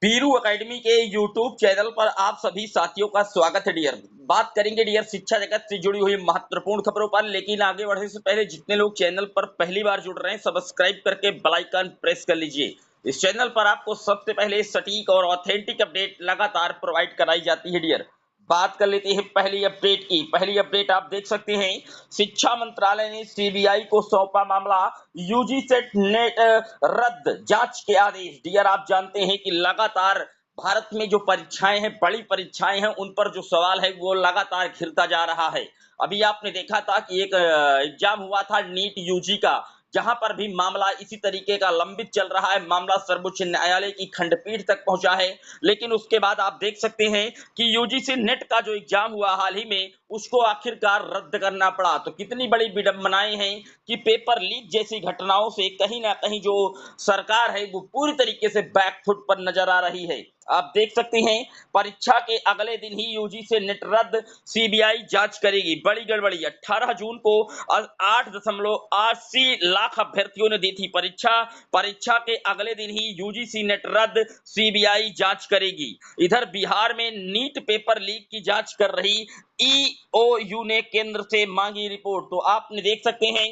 Biru academy के YouTube channel पर आप सभी साथियों का स्वागत है डियर। बात करेंगे डियर शिक्षा जगत से जुड़ी हुई महत्वपूर्ण खबरों पर, लेकिन आगे बढ़ने से पहले जितने लोग चैनल पर पहली बार जुड़ रहे हैं सब्सक्राइब करके बेल आइकन प्रेस कर लीजिए। इस चैनल पर आपको सबसे पहले सटीक और ऑथेंटिक अपडेट लगातार प्रोवाइड कराई जाती है डियर। बात कर लेते हैं पहली अपडेट की। पहली अपडेट आप देख सकते हैं, शिक्षा मंत्रालय ने सीबीआई को सौंपा मामला, यूजी सेट नेट रद्द, जांच के आदेश। डियर आप जानते हैं कि लगातार भारत में जो परीक्षाएं हैं, बड़ी परीक्षाएं हैं, उन पर जो सवाल है वो लगातार घिरता जा रहा है। अभी आपने देखा था कि एक एग्जाम हुआ था नीट यूजी का, जहां पर भी मामला इसी तरीके का लंबित चल रहा है। मामला सर्वोच्च न्यायालय की खंडपीठ तक पहुंचा है, लेकिन उसके बाद आप देख सकते हैं कि यूजीसी नेट का जो एग्जाम हुआ हाल ही में, उसको आखिरकार रद्द करना पड़ा। तो कितनी बड़ी विडंबनाएं हैं कि पेपर लीक जैसी घटनाओं से कहीं ना कहीं जो सरकार है वो पूरी तरीके से बैकफुट पर नजर आ रही है। आप देख सकते हैं, परीक्षा के अगले दिन ही यूजी से नेट रद्द, सीबीआई जांच करेगी। बड़ी गड़बड़ी। 18 जून को 8.80 लाख अभ्यर्थियों ने दी थी परीक्षा। परीक्षा के अगले दिन ही यूजीसी नेट रद्द, सीबीआई जांच करेगी। इधर बिहार में नीट पेपर लीक की जांच कर रही ईओयू ने केंद्र से मांगी रिपोर्ट। तो आपने देख सकते हैं,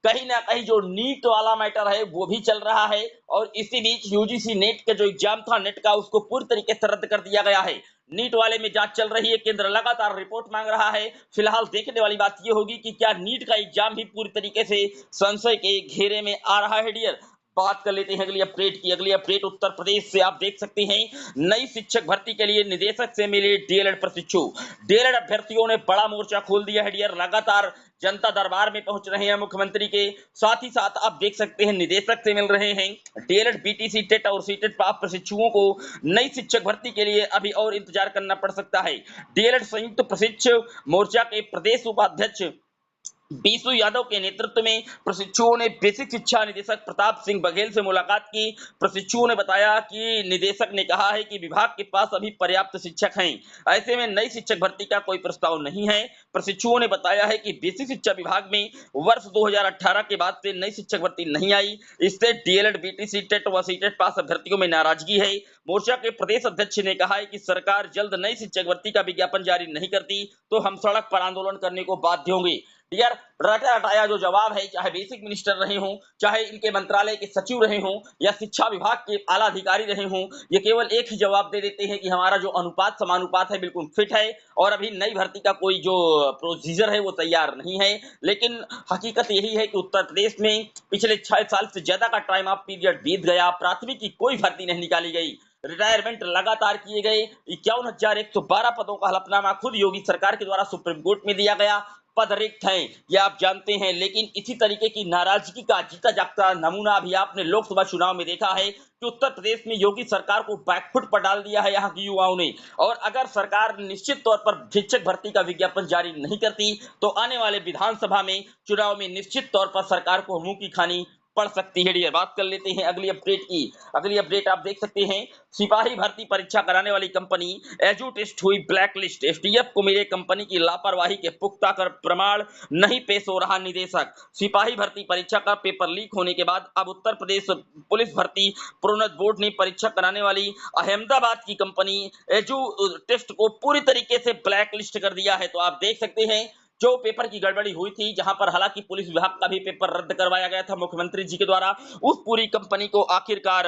कहीं ना कहीं जो नीट वाला मैटर है वो भी चल रहा है, और इसी बीच यूजीसी नेट का जो एग्जाम था नेट का, उसको पूरी तरीके से रद्द कर दिया गया है। नीट वाले में जांच चल रही है, केंद्र लगातार रिपोर्ट मांग रहा है। फिलहाल देखने वाली बात यह होगी कि क्या नीट का एग्जाम भी पूरी तरीके से संशय के घेरे में आ रहा है डियर। बात कर लेते हैं अगली अपडेट की। अगली अपडेट उत्तर प्रदेश से। आप देख सकते हैं, नई शिक्षक भर्ती के लिए निदेशक से मिले डीएलएड प्रशिक्षु। डीएलएड अभ्यर्थियों ने बड़ा मोर्चा खोल दिया है डियर। लगातार जनता दरबार में पहुंच रहे हैं मुख्यमंत्री के, साथ ही साथ आप देख सकते हैं निदेशक से मिल रहे हैं। डीएलएड, बीटीसी, टेट और सीटेट पास प्रशिक्षुओं को नई शिक्षक भर्ती के लिए अभी और इंतजार करना पड़ सकता है। डीएलएड संयुक्त प्रशिक्षु मोर्चा के प्रदेश उपाध्यक्ष बीसू यादव के नेतृत्व में प्रशिक्षुओं ने बेसिक शिक्षा निदेशक प्रताप सिंह बघेल से मुलाकात की। प्रशिक्षुओं ने बताया कि निदेशक ने कहा है कि विभाग के पास अभी पर्याप्त शिक्षक हैं, ऐसे में नई शिक्षक भर्ती का कोई प्रस्ताव नहीं है। प्रशिक्षुओं ने बताया है कि बेसिक शिक्षा विभाग में वर्ष 2018 के बाद से नई शिक्षक भर्ती नहीं आई। इससे डीएलएड, बीटीसी, टेट व सीटेट पास अभ्यर्थियों में नाराजगी है। मोर्चा के प्रदेश अध्यक्ष ने कहा है कि सरकार जल्द नई शिक्षक भर्ती का विज्ञापन जारी नहीं करती तो हम सड़क पर आंदोलन करने को बाध्य होंगे। यार, रटा रटाया जो जवाब है, चाहे बेसिक मिनिस्टर रहे हों, चाहे इनके मंत्रालय के सचिव रहे हों, या शिक्षा विभाग के आला अधिकारी रहे हों, ये केवल एक ही जवाब दे देते हैं कि हमारा जो अनुपात समानुपात है बिल्कुल फिट है, और अभी नई भर्ती का कोई जो प्रोसीजर है वो तैयार नहीं है। लेकिन हकीकत यही है कि उत्तर प्रदेश में पिछले 6 साल से ज्यादा का टाइम ऑफ पीरियड बीत गया, प्राथमिक की कोई भर्ती नहीं निकाली गई, रिटायरमेंट लगातार किए गए। 51,112 पदों का हलफनामा खुद योगी सरकार के द्वारा सुप्रीम कोर्ट में दिया गया। पद रिक्त हैं, ये आप जानते हैं। लेकिन इसी तरीके की नाराजगी का जीता जागता नमूना भी आपने लोकसभा चुनाव में देखा है कि उत्तर प्रदेश में योगी सरकार को बैकफुट पर डाल दिया है यहाँ की युवाओं ने। और अगर सरकार निश्चित तौर पर शिक्षक भर्ती का विज्ञापन जारी नहीं करती तो आने वाले विधानसभा में चुनाव में निश्चित तौर पर सरकार को मुंह की खानी पड़ सकती है डियर। बात कर लेते हैं अगली अपडेट की। अगली अपडेट आप देख सकते हैं, सिपाही भर्ती परीक्षा कराने वाली कंपनी एजू टेस्ट हुई ब्लैक लिस्ट। एसटीएफ को मिले कंपनी की लापरवाही के पुख्ता कर प्रमाण, नहीं पेश हो रहा निदेशक। सिपाही भर्ती परीक्षा का पेपर लीक होने के बाद अब उत्तर प्रदेश पुलिस भर्ती प्रोन्नत बोर्ड ने परीक्षा कराने वाली अहमदाबाद की कंपनी एजू टेस्ट को पूरी तरीके से ब्लैक लिस्ट कर दिया है। तो आप देख सकते हैं, जो पेपर की गड़बड़ी हुई थी, जहां पर हालांकि पुलिस विभाग का भी पेपर रद्द करवाया गया था मुख्यमंत्री जी के द्वारा, उस पूरी कंपनी को आखिरकार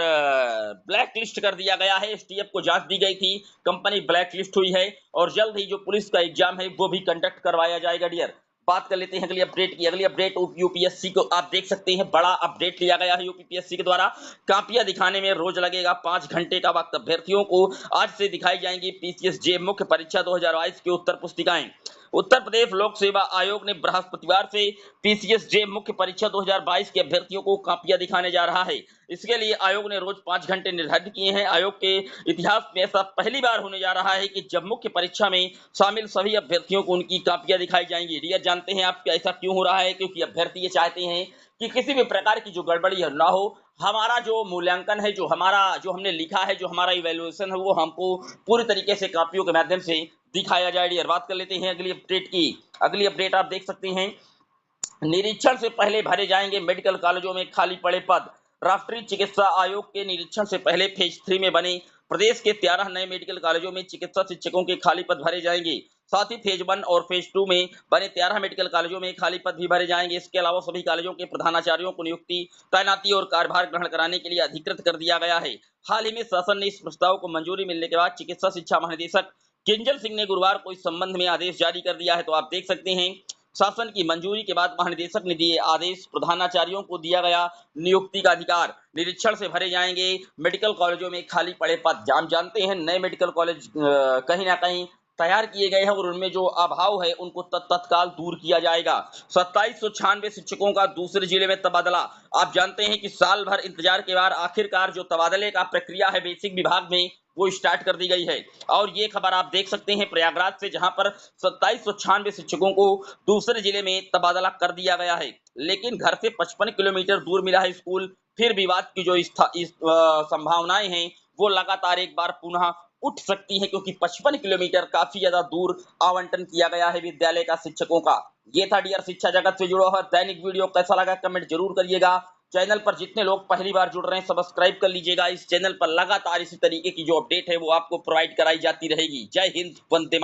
ब्लैक लिस्ट कर दिया गया है। एसटीएफ को जांच दी गई थी, कंपनी ब्लैक लिस्ट हुई है, और जल्द ही जो पुलिस का एग्जाम है वो भी कंडक्ट करवाया जाएगा डियर। बात कर लेते हैं अगली अपडेट की। अगली अपडेट यूपीएससी को आप देख सकते हैं, बड़ा अपडेट लिया गया है यूपीएससी के द्वारा। कापियां दिखाने में रोज लगेगा 5 घंटे का वक्त। अभ्यर्थियों को आज से दिखाई जाएंगी पीसीएस जे मुख्य परीक्षा 2022 की उत्तर पुस्तिकाएं। उत्तर प्रदेश लोक सेवा आयोग ने बृहस्पतिवार से पीसीएस जे मुख्य परीक्षा 2022 के अभ्यर्थियों को कापियां दिखाने जा रहा है। इसके लिए आयोग ने रोज 5 घंटे निर्धारित किए हैं। आयोग के इतिहास में ऐसा पहली बार होने जा रहा है कि जब मुख्य परीक्षा में शामिल सभी अभ्यर्थियों को उनकी कापियां दिखाई जाएंगी। डियर, जानते हैं आप ऐसा क्यों हो रहा है? क्योंकि अभ्यर्थी ये चाहते हैं कि किसी भी प्रकार की जो गड़बड़ी है ना हो। हमारा जो मूल्यांकन है, जो हमने लिखा है, जो हमारा इवैल्यूएशन है, वो हमको पूरी तरीके से कापियों के माध्यम से दिखाया जाए डियर। बात कर लेते हैं अगली अपडेट की। अगली अपडेट आप देख सकते हैं, निरीक्षण से पहले भरे जाएंगे मेडिकल कॉलेजों में खाली पड़े पद। राष्ट्रीय चिकित्सा आयोग के निरीक्षण से पहले फेज 3 में बने प्रदेश के 13 नए मेडिकल कॉलेजों में चिकित्सा शिक्षकों के खाली पद भरे जाएंगे। साथ ही फेज 1 और फेज 2 में बने 13 मेडिकल कॉलेजों में खाली पद भी भरे जाएंगे। इसके अलावा सभी कॉलेजों के प्रधानाचार्यों को नियुक्ति, तैनाती और कार्यभार ग्रहण कराने के लिए अधिकृत कर दिया गया है। हाल ही में शासन ने इस प्रस्ताव को मंजूरी मिलने के बाद चिकित्सा शिक्षा महानिदेशक किंजल सिंह ने गुरुवार को इस संबंध में आदेश जारी कर दिया है। तो आप देख सकते हैं, शासन की मंजूरी के बाद महानिदेशक ने दिए आदेश, प्रधानाचार्यों को दिया गया नियुक्ति का अधिकार, निरीक्षण से भरे जाएंगे मेडिकल कॉलेजों में खाली पड़े पद। जानते हैं, नए मेडिकल कॉलेज कहीं ना कहीं तैयार किए गए हैं और उनमें जो अभाव है उनको तत्काल दूर किया जाएगा। 2796 शिक्षकों का दूसरे जिले में तबादला। आप जानते हैं कि साल भर इंतजार के बाद आखिरकार जो तबादले का प्रक्रिया है बेसिक विभाग में वो स्टार्ट कर दी गई है। और ये खबर आप देख सकते हैं प्रयागराज से, जहां पर 2796 शिक्षकों को दूसरे जिले में तबादला कर दिया गया है। लेकिन घर से 55 किलोमीटर दूर मिला है स्कूल। फिर विवाद की जो संभावनाएं हैं वो लगातार एक बार पुनः उठ सकती है, क्योंकि 55 किलोमीटर काफी ज्यादा दूर आवंटन किया गया है विद्यालय का शिक्षकों का। ये था डियर शिक्षा जगत से जुड़ा हुआ दैनिक वीडियो। कैसा लगा कमेंट जरूर करिएगा। चैनल पर जितने लोग पहली बार जुड़ रहे हैं सब्सक्राइब कर लीजिएगा। इस चैनल पर लगातार इसी तरीके की जो अपडेट है वो आपको प्रोवाइड कराई जाती रहेगी। जय हिंद, वंदे मातरम।